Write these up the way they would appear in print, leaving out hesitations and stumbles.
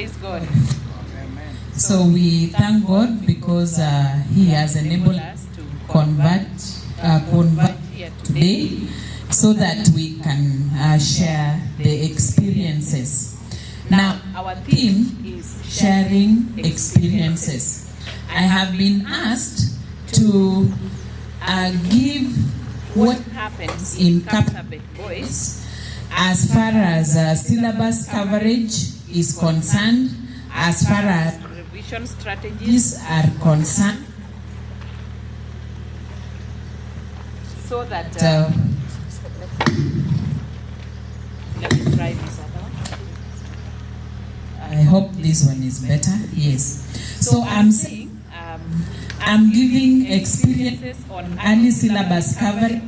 Praise God. So we thank God because He has enabled us to convert here today so that we can share the experiences. Now, our theme is sharing experiences. I have been asked to give what happens in Kapsabet Boys as far as syllabus coverage is concerned, as far as revision strategies are concerned, so that let me try this other one. I hope this one is better. Yes. So I'm saying I'm giving experiences on early syllabus coverage,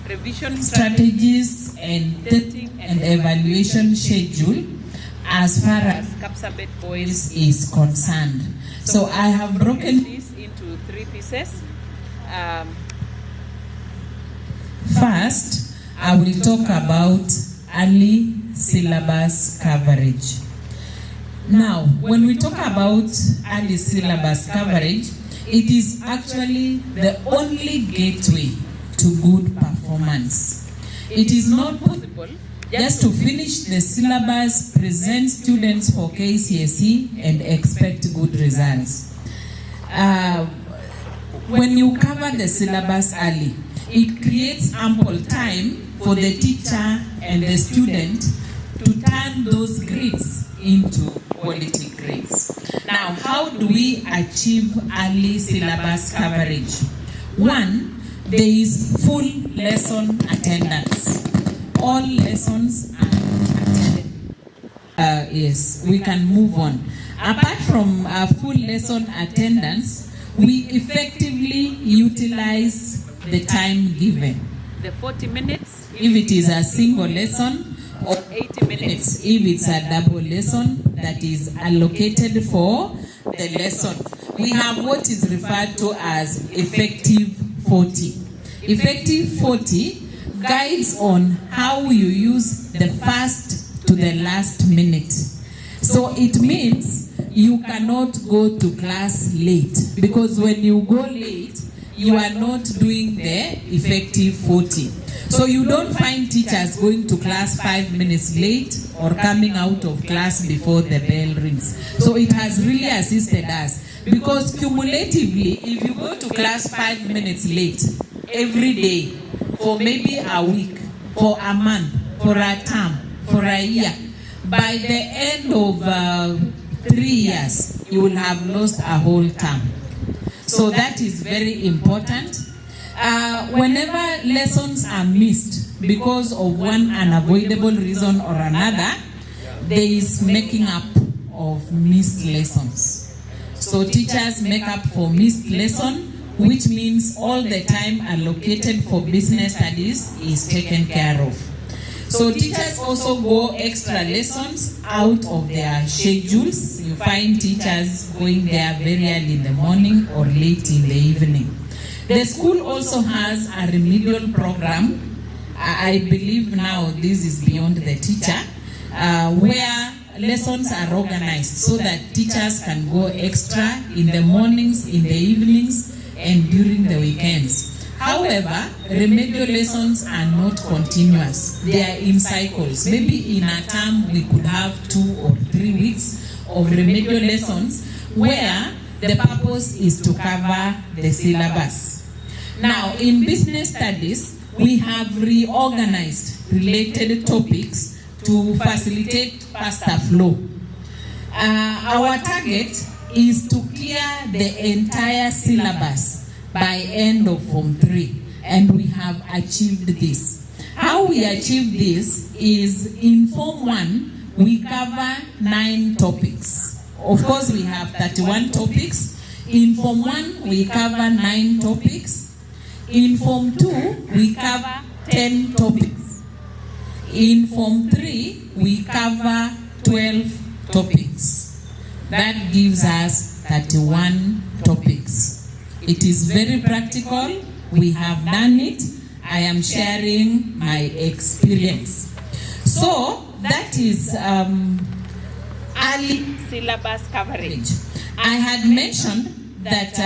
revision strategies, and testing and evaluation schedule as far as Kapsabet Boys is concerned. So I have broken this into 3 pieces. First, I will talk about early syllabus coverage. Now, when we talk about early syllabus coverage, it is actually the only gateway to good performance. It is not possible just to finish the syllabus, present students for KCSE, and expect good results. When you cover the syllabus early, it creates ample time for the teacher and the student to turn those grades into quality grades. Now, how do we achieve early syllabus coverage? One, there is full lesson attendance. All lessons are attended. Yes, we can move on. Apart from full lesson attendance, we effectively utilize the time given. The 40 minutes, if it is a single lesson, or 80 minutes, if it's a double lesson that is allocated for the lesson. We have what is referred to as effective 40. Effective 40 guides on how you use the first to the last minute. So it means you cannot go to class late, because when you go late, you are not doing the effective 40. So you don't find teachers going to class 5 minutes late or coming out of class before the bell rings. So it has really assisted us, because cumulatively, if you go to class 5 minutes late every day for maybe a week, for a month, for a term, for a year, by the end of 3 years, you will have lost a whole term. So that is very important. Whenever lessons are missed because of one unavoidable reason or another, there is making up of missed lessons. So teachers make up for missed lesson, which means all the time allocated for business studies is taken care of. So teachers also go extra lessons out of their schedules. You find teachers going there very early in the morning or late in the evening. The school also has a remedial program. I believe now this is beyond the teacher, where lessons are organized so that teachers can go extra in the mornings, in the evenings, and during the weekends. However, remedial lessons are not continuous. They are in cycles. Maybe in a term we could have 2 or 3 weeks of remedial lessons where the purpose is to cover the syllabus. Now, in business studies, we have reorganized related topics to facilitate faster flow. Our target is to clear the entire syllabus by end of Form 3, and we have achieved this. How we achieve this is in Form 1, we cover 9 topics. Of course, we have 31 topics. In Form 1, we cover 9 topics. In Form 2, we cover 10 topics. In Form 3, we cover 12 topics. That gives us 31 topics. It is very practical. We have done it. I am sharing my experience. So that is early syllabus coverage. I had mentioned that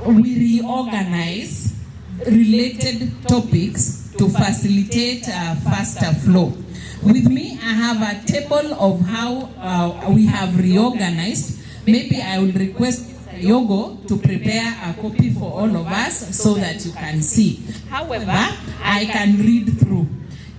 we reorganize related topics to facilitate a faster flow. With me, I have a table of how we have reorganized. Maybe I will request Yogo to prepare a copy for all of us so that you can see. However, I can read through.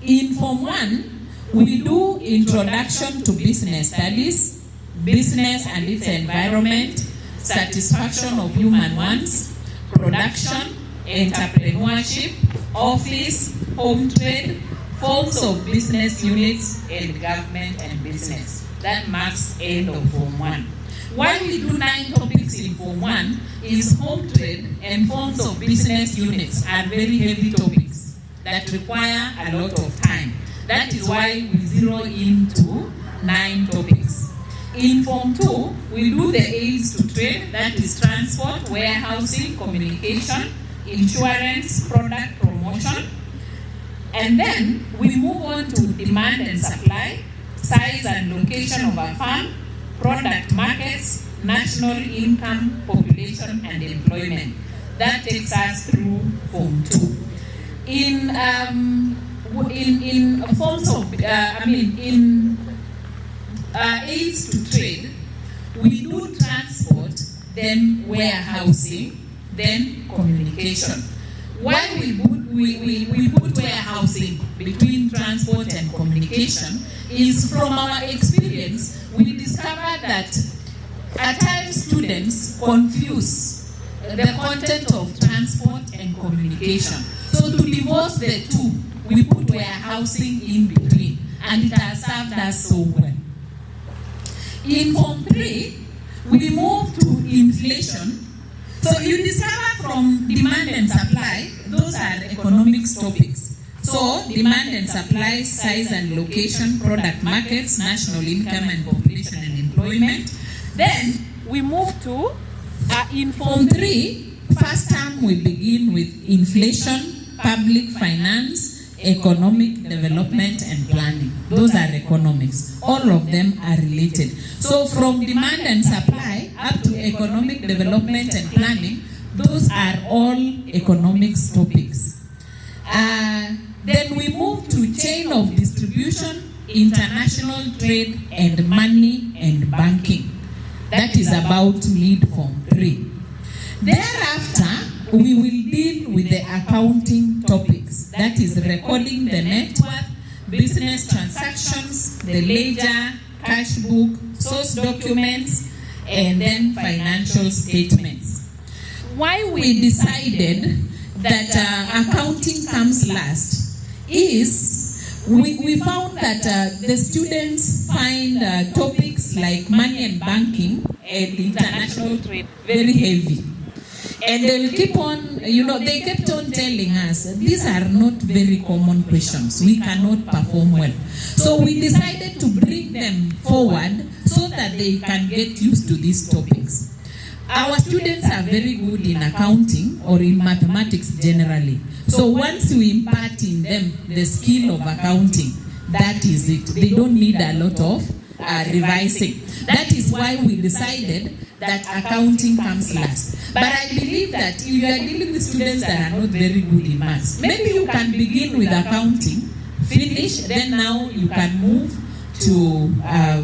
In Form 1, we do Introduction to Business Studies, Business and its Environment, Satisfaction of Human Wants, Production, Entrepreneurship, Office, Home Trade, Forms of Business Units, and Government and Business. That marks end of Form 1. Why we do 9 topics in Form 1 is Home Trade and Forms of Business Units are very heavy topics that require a lot of time. That is why we zero into 9 topics. In Form 2, we do the aids to trade, that is transport, warehousing, communication, insurance, product promotion. And then we move on to demand and supply, size and location of a farm, product markets, national income, population, and employment. That takes us through Form 2. In forms of, aids to trade, we do transport, then warehousing, then communication. Why we put warehousing between transport and communication is from our experience, we discovered that at times students confuse the content of transport and communication. So to divorce the two, we put warehousing in between, and it has served us so well. In Form 3, we move to inflation. So you discover from demand and supply, those are economics topics. So demand and supply, size and location, product markets, national income and population and employment. Then we move to, in Form 3, first term we begin with inflation, public finance, economic development and planning. Those are economics. All of them are related. So from demand and supply up to economic development and planning, those are all economics topics. Then we move to chain of distribution, international trade and money and banking. That is about mid-Form 3. Thereafter, we will deal with the accounting topics. That is recording the net worth, business transactions, the ledger, cash book, source documents, and then financial statements. Why we decided that accounting comes last is we found that the students find topics like money and banking and international trade very heavy. And they'll keep on, they kept on telling us, these are not very common questions. We cannot perform well. So we decided to bring them forward so that they can get used to these topics. Our students are very good in accounting or in mathematics generally. So once we impart in them the skill of accounting, that is it. They don't need a lot of revising. That is why we decided that accounting comes last. But I believe that if you are dealing with students that are not very good in maths, maybe you can begin with accounting, finish, then now you can move to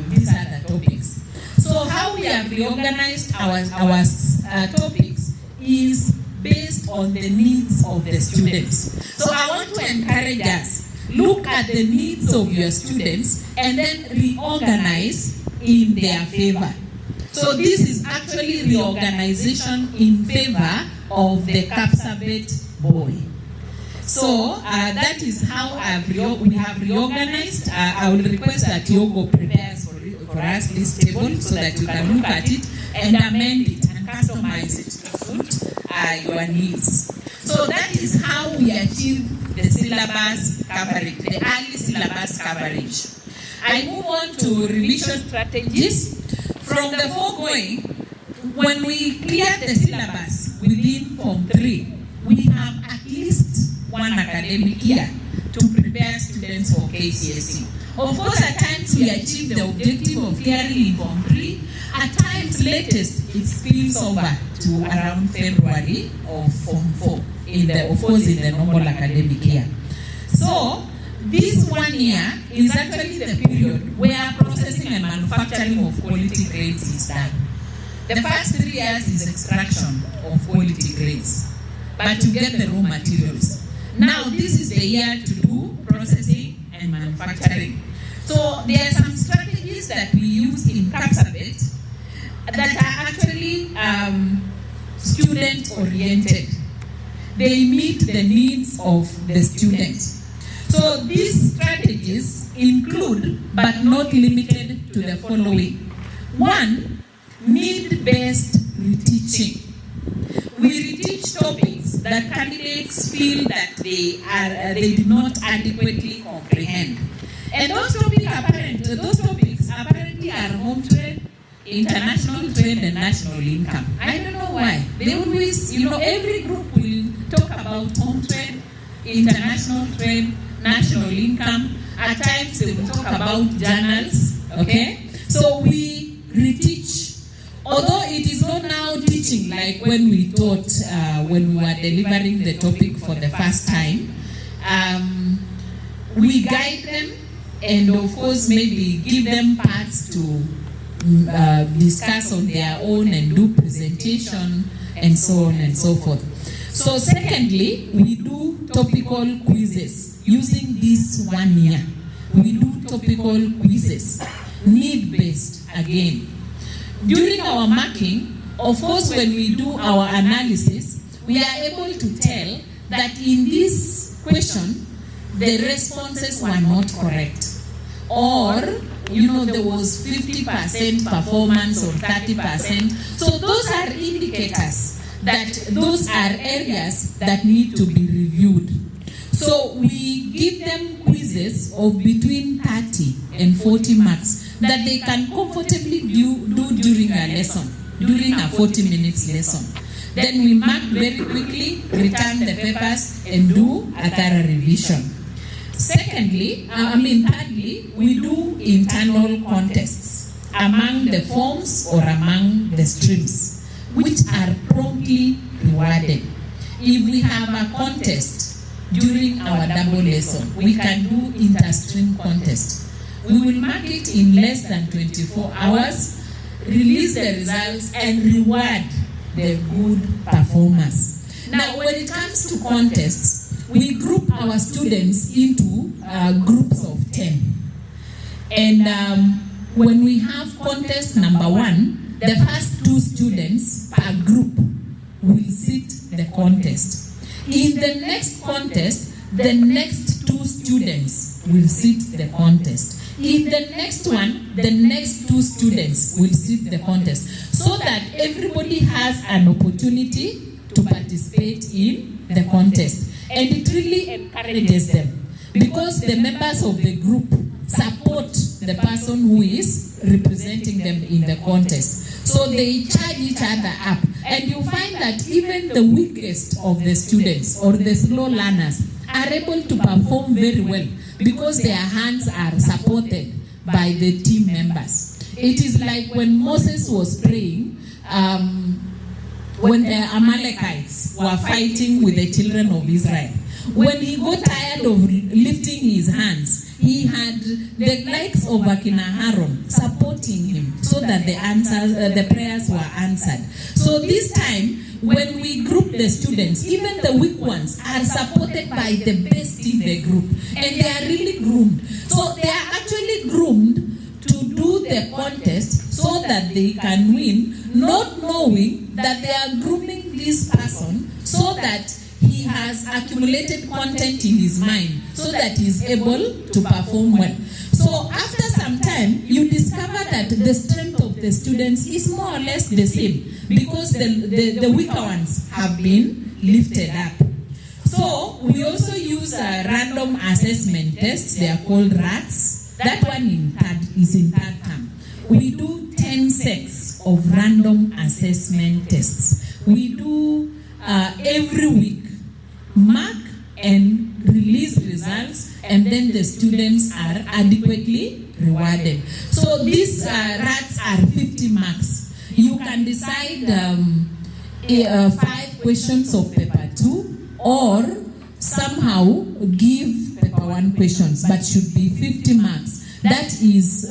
these other topics. So how we have reorganized our topics is based on the needs of the students. So I want to encourage us, look at the needs of your students and then reorganize in their favor. So this is actually reorganization in favor of the Kapsabet boy. So that is how we have reorganized. I will request that Yogo prepares for us this table so that you can look at it and amend it and customize it to suit your needs. So that is how we achieve the syllabus coverage, the early syllabus coverage. I move on to revision strategies. From the foregoing, when we clear the syllabus within Form 3, we have at least one academic year to prepare prepare students for KCSE. Of course, at times we achieve the objective of clearing in Form 3. At times, latest, it spills over to around February of Form 4, of course, in the normal academic year. So, this 1 year is actually the period where processing and manufacturing of quality grades is done. The first 3 years is extraction of quality grades, but you get the raw materials. Now, this is the year to do processing and manufacturing. So, there are some strategies that we use in Kapsabet that are actually student-oriented. They meet the needs of the students. So these strategies include, but not limited to, the following. 1, need-based reteaching. We reteach topics that candidates feel that they do not adequately comprehend. And those topics apparently are home trade, international trade, and national income. I don't know why. They always, every group will talk about home trade, international trade, national income. At times they will talk about journals. Okay? So we reteach. Although it is not now teaching like when we taught, when we were delivering the topic for the first time, we guide them and of course maybe give them parts to discuss on their own and do presentation and so on and so forth. So secondly, we do topical quizzes using this 1 year. We do topical quizzes, need-based again. During our marking, of course, when we do our analysis, we are able to tell that in this question, the responses were not correct. Or, there was 50% performance or 30%. So those are indicators that those are areas that need to be reviewed. So we give them quizzes of between 30 and 40 marks that they can comfortably do during a lesson, during a 40 minutes lesson. Then we mark very quickly, return the papers, and do a thorough revision. Thirdly, we do internal contests among the forms or among the streams, which are promptly rewarded. If we have a contest during our double lesson, we can do inter-stream contest. We will mark it in less than 24 hours, release the results, and reward the good performers. Now, when it comes to contests, we group our students into groups of 10. And when we have contest number 1, the first 2 students per group will sit the contest. In the next contest, the next 2 students will sit the contest. In the next one, the next 2 students will sit the contest, so that everybody has an opportunity to participate in the contest. And it really encourages them, because the members of the group support the person who is representing them in the contest. So they charge each other up. And you find that even the weakest of the students or the slow learners are able to perform very well, because their hands are supported by the team members. It is like when Moses was praying, when the Amalekites were fighting with the children of Israel. When he got tired of lifting his hands, he had the likes of Akina Aaron supporting him so that the prayers were answered. So this time, when we group the students, even the weak ones are supported by the best in the group, and they are really groomed. So they are actually groomed to do the contest so that they can win, not knowing that they are grooming this person so that he has accumulated content in his mind so that he is able to perform well. So after some time, you discover that the strength of the students is more or less the same, because the weaker ones have been lifted up. So we also use random assessment tests. They are called RATs. That one is in third term. We do 10 sets of random assessment tests. We do every week, mark and release results, and then the students are adequately rewarded. So these RATs are 50 marks. You can decide 5 questions of paper 2, or somehow give paper 1 questions, but should be 50 marks. That is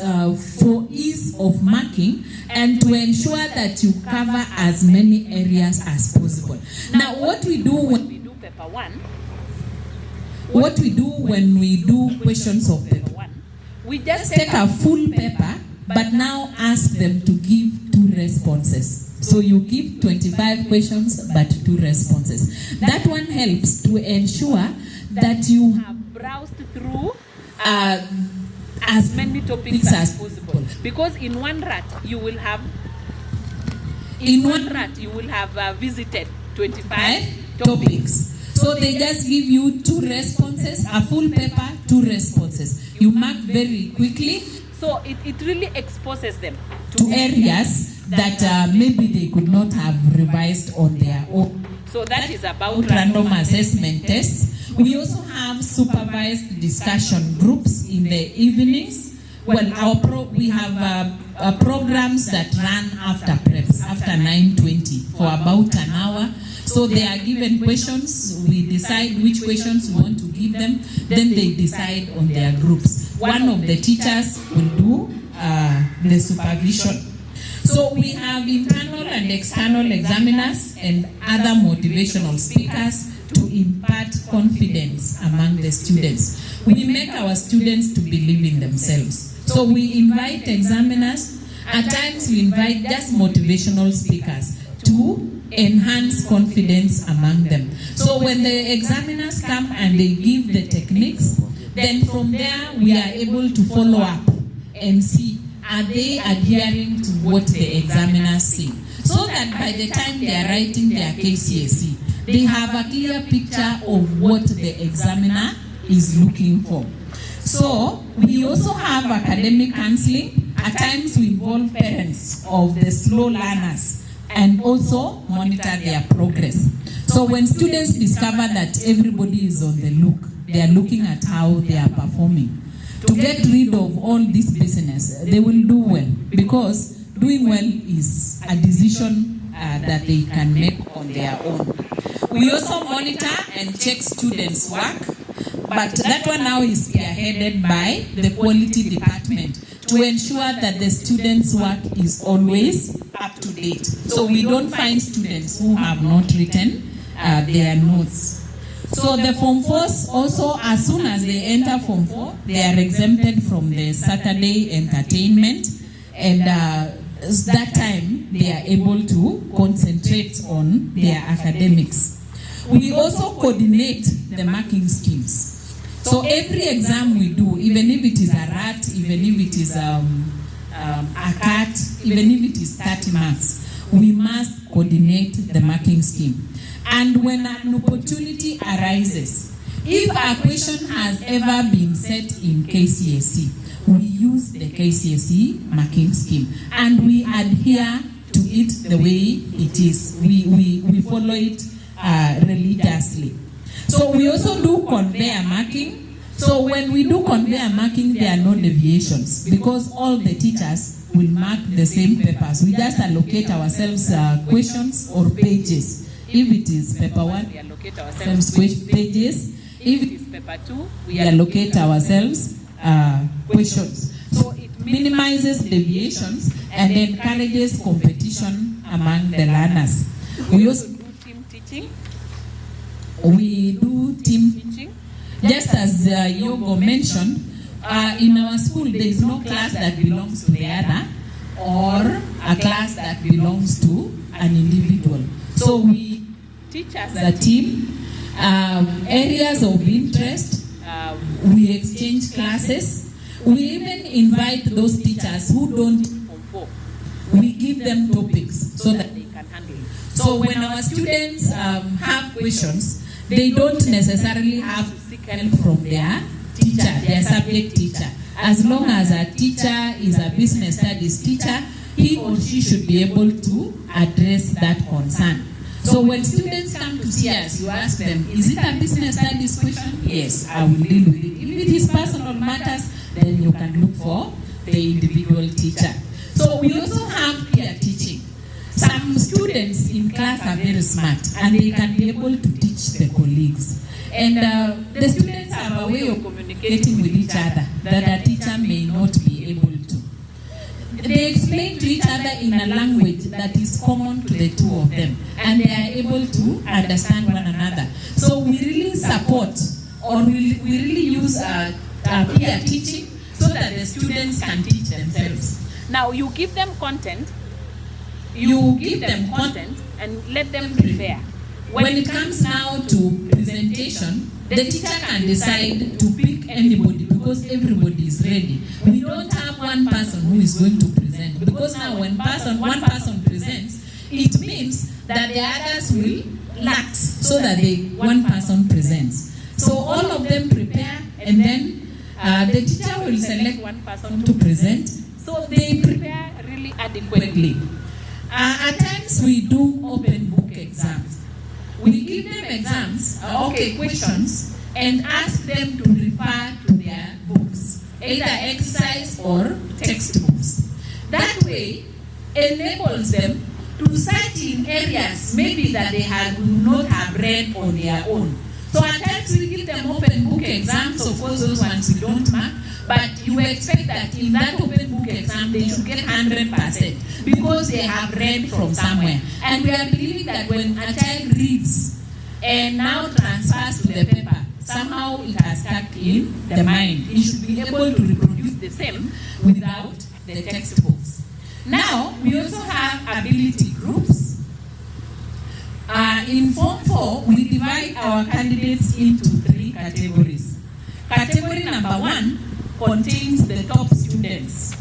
for ease of marking and to ensure that you cover as many areas as possible. Now, what we do when we do paper 1, what we do when we do questions of paper 1, we just take a full paper, but now ask them to give 2 responses. So you give 25 questions, but 2 responses. That one helps to ensure that you have browsed through as many topics as possible. Because in one RAT you will have visited 25 topics. So they just give you 2 responses, a full paper, 2 responses. You mark very quickly. So it really exposes them to areas that maybe they could not have revised on their own. So that is about random assessment tests. We also have supervised discussion groups in the evenings. Well, we have programs that run after preps, after 9:20 for about an hour. So they are given questions, we decide which questions we want to give them, then they decide on their groups. One of the teachers will do the supervision. So we have internal and external examiners and other motivational speakers to impart confidence among the students. We make our students to believe in themselves. So we invite examiners, at times we invite just motivational speakers to enhance confidence among them. So when the examiners come and they give the techniques, then from there we are able to follow up and see, are they adhering to what the examiners say? So that by the time they are writing their KCSE, they have a clear picture of what the examiner is looking for. So we also have academic counseling. At times we involve parents of the slow learners and also monitor their progress. So when students discover that everybody is on the look, they are looking at how they are performing. To get rid of all this business, they will do well, because doing well is a decision that they can make on their own. We also monitor and check students' work, but that one now is spearheaded by the quality department to ensure that the students' work is always up to date. So we don't find students who have not written their notes. So the Form 4s also, as soon as they enter Form 4, they are exempted from the Saturday entertainment, and that time they are able to concentrate on their academics. We also coordinate the marking schemes. So every exam we do, even if it is a RAT, even if it is a CAT, even if it is 30 marks, we must coordinate the marking scheme. And when an opportunity arises, if a question has ever been set in KCSE, we use the KCSE marking scheme and we adhere to it the way it is. We follow it religiously. So we also do conveyor marking. So when we do conveyor marking, there are no deviations, because all the teachers will mark the same papers. We just allocate ourselves questions or pages. If it is paper 1, we allocate ourselves pages. If it is paper 2, we allocate ourselves questions. So it minimizes deviations and encourages competition among the learners. We also do team teaching. We do team teaching. Just as Yogo mentioned, in our school there is no class that belongs to the other or a class that belongs to an individual. So we teach as a team, areas of interest, we exchange classes. We even invite those teachers who don't Form 4. We give them topics so that they can handle it. So when our students have questions, they don't necessarily have to seek help from their teacher, their subject teacher. As long as a teacher is a business studies teacher, he or she should be able to address that concern. So when students come to see us, you ask them, is it a business studies question? Yes, I will deal with it. If it is personal matters, then you can look for the individual teacher. So we also have peer teaching. Some students in class are very smart and they can be able to teach the colleagues. And the students have a way of communicating with each other that a teacher may not be able to. They explain to each other in a language that is common to the two of them, and they are able to understand one another. So we really support, or we really use peer teaching so that the students can teach themselves. Now you give them content. You give them content and let them prepare. When it comes now to presentation, the teacher can decide to pick anybody because everybody is ready. We don't have one person who is going to present, because now when one person presents, it means that the others will lax so that one person presents. So all of them prepare, and then the teacher will select one person to present. So they prepare really adequately. At times we do open book exams. We give them exams, questions, and ask them to refer to their books, either exercise or textbooks. That way enables them to search in areas maybe that they would not have read on their own. So at times we give them open book exams. Of course, those ones we don't mark, but you expect that in that open book exam they should get 100% because they have read from somewhere. And we are believing that when a child reads and now transfers to the paper, somehow it has stuck in the mind. It should be able to reproduce the same without the textbooks. Now, we also have ability groups. In Form 4, we divide our candidates into 3 categories. Category number 1 contains the top students.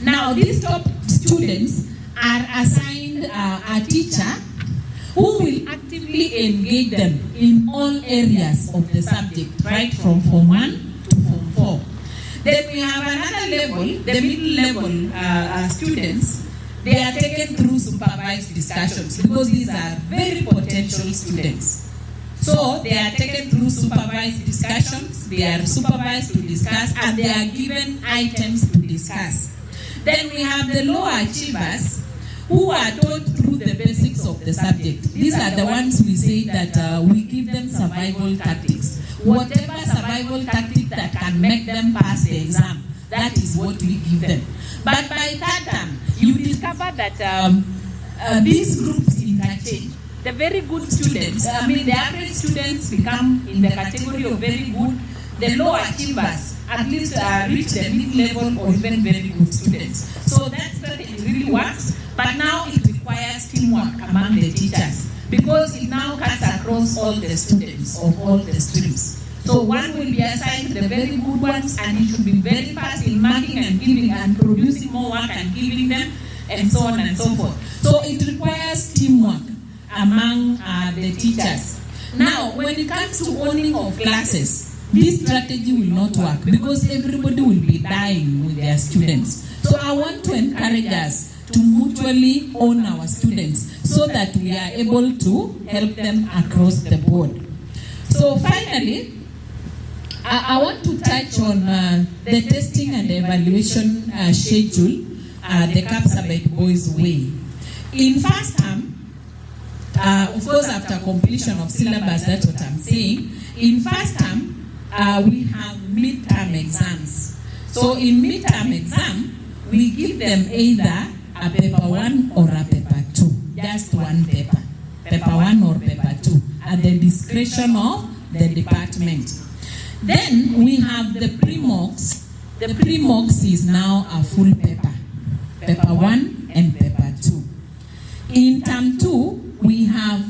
Now, these top students are assigned a teacher who will actively engage them in all areas of the subject, right from Form 1 to Form 4. Then we have another level, the middle level students. They are taken through supervised discussions because these are very potential students. So they are taken through supervised discussions, they are supervised to discuss, and they are given items to discuss. Then we have the lower achievers who are taught through the basics of the subject. These are the ones we say that we give them survival tactics. Whatever survival tactic that can make them pass the exam, that is what we give them. But by third term, you discover that these groups interchange. The very good students, the average students become in the category of very good. The low achievers at least reach the mid-level or even very good students. So that strategy really works, but now it requires teamwork among the teachers because it now cuts across all the students of all the streams. So one will be assigned to the very good ones, and he should be very fast in marking and giving and producing more work and giving them, and so on and so forth. So it requires teamwork among the teachers. Now, when it comes to owning of classes, this strategy will not work because everybody will be dying with their students. So I want to encourage us to mutually own our students so that we are able to help them across the board. So finally, I want to touch on the testing and evaluation schedule, the Kapsabet Boys way. In first term, of course after completion of syllabus, that's what I'm saying. In first term, we have midterm exams. So in midterm exam, we give them either a paper 1 or a paper 2, just one paper, paper 1 or paper 2, at the discretion of the department. Then we have the pre-mocks. The pre-mocks is now a full paper, paper 1 and paper 2. In term 2, we have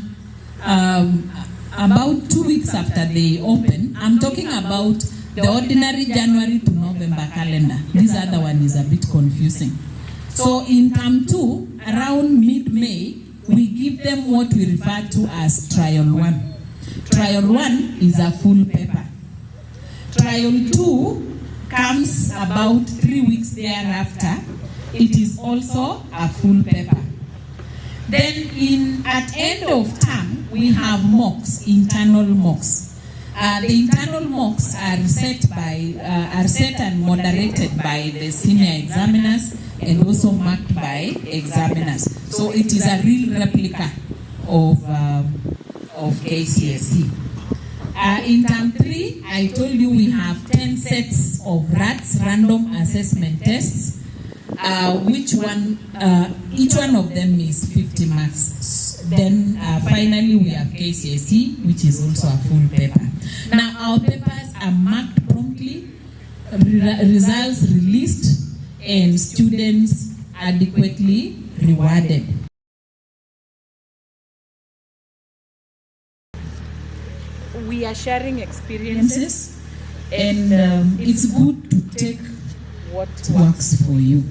about 2 weeks after they open. I'm talking about the ordinary January to November calendar. This other one is a bit confusing. So in term 2, around mid-May, we give them what we refer to as trial 1. Trial 1 is a full paper. Trial 2 comes about 3 weeks thereafter. It is also a full paper. Then at end of term, we have mocks, internal mocks. The internal mocks are set and moderated by the senior examiners and also marked by examiners. So it is a real replica of KCSE. In term 3, I told you we have 10 sets of RATs, random assessment tests. Each one of them is 50 marks. Then finally we have KCSE, which is also a full paper. Now our papers are marked promptly, results released, and students adequately rewarded. We are sharing experiences, and it's good to take what works for you.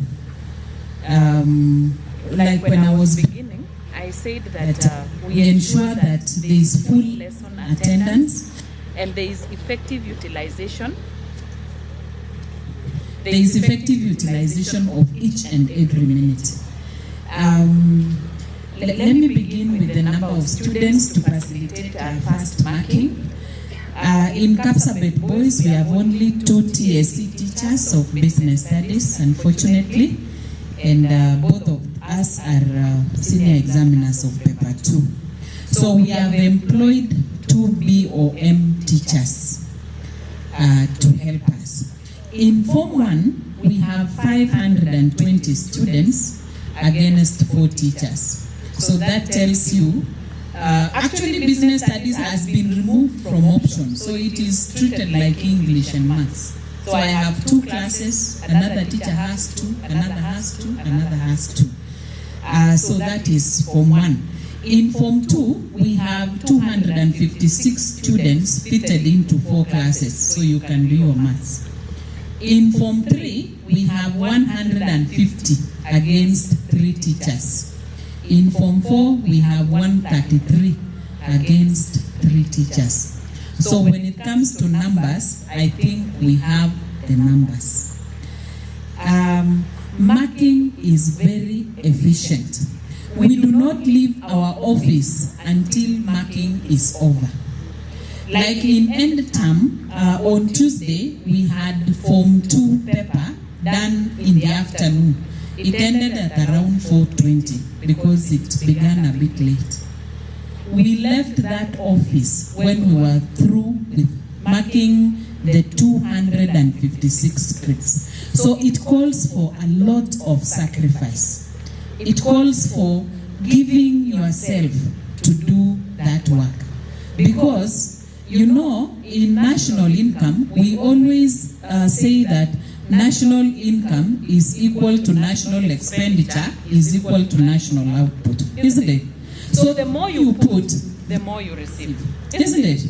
Like when I was beginning, I said that we ensure that there is full lesson attendance and there is effective utilization. There is effective utilization of each and every minute. Let me begin with the number of students to facilitate fast marking. In Kapsabet Boys, we have only 2 TSC teachers of business studies, unfortunately, and both of us are senior examiners of paper 2. So we have employed 2 BOM teachers to help us. In Form 1, we have 520 students against 4 teachers. So that tells you, actually business studies has been removed from options, so it is treated like English and maths. So I have 2 classes, another teacher has 2, another has 2, another has 2. So that is Form 1. In Form 2, we have 256 students fitted into 4 classes, so you can do your maths. In Form 3, we have 150 against 3 teachers. In Form 4, we have 133 against 3 teachers. So when it comes to numbers, I think we have the numbers. Marking is very efficient. We do not leave our office until marking is over. Like in end term, on Tuesday, we had Form 2 paper done in the afternoon. It ended at around 4:20 because it began a bit late. We left that office when we were through with marking the 256 scripts. So it calls for a lot of sacrifice. It calls for giving yourself to do that work. Because, you know, in national income, we always say that national income is equal to national expenditure is equal to national output, isn't it? So the more you put, the more you receive, isn't it?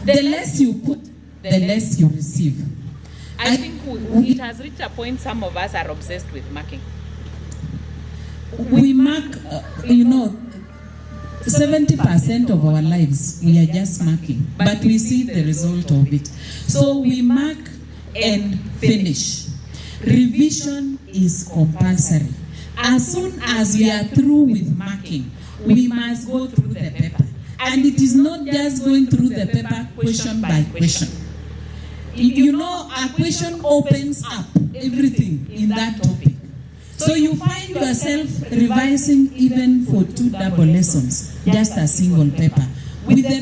The less you put, the less you receive. I think it has reached a point some of us are obsessed with marking. We mark, 70% of our lives, we are just marking, but we see the result of it. So we mark and finish. Revision is compulsory. As soon as we are through with marking, we must go through the paper. And it is not just going through the paper question by question. You know, a question opens up everything in that topic. So you find yourself revising even for 2 double lessons, just a single paper, with the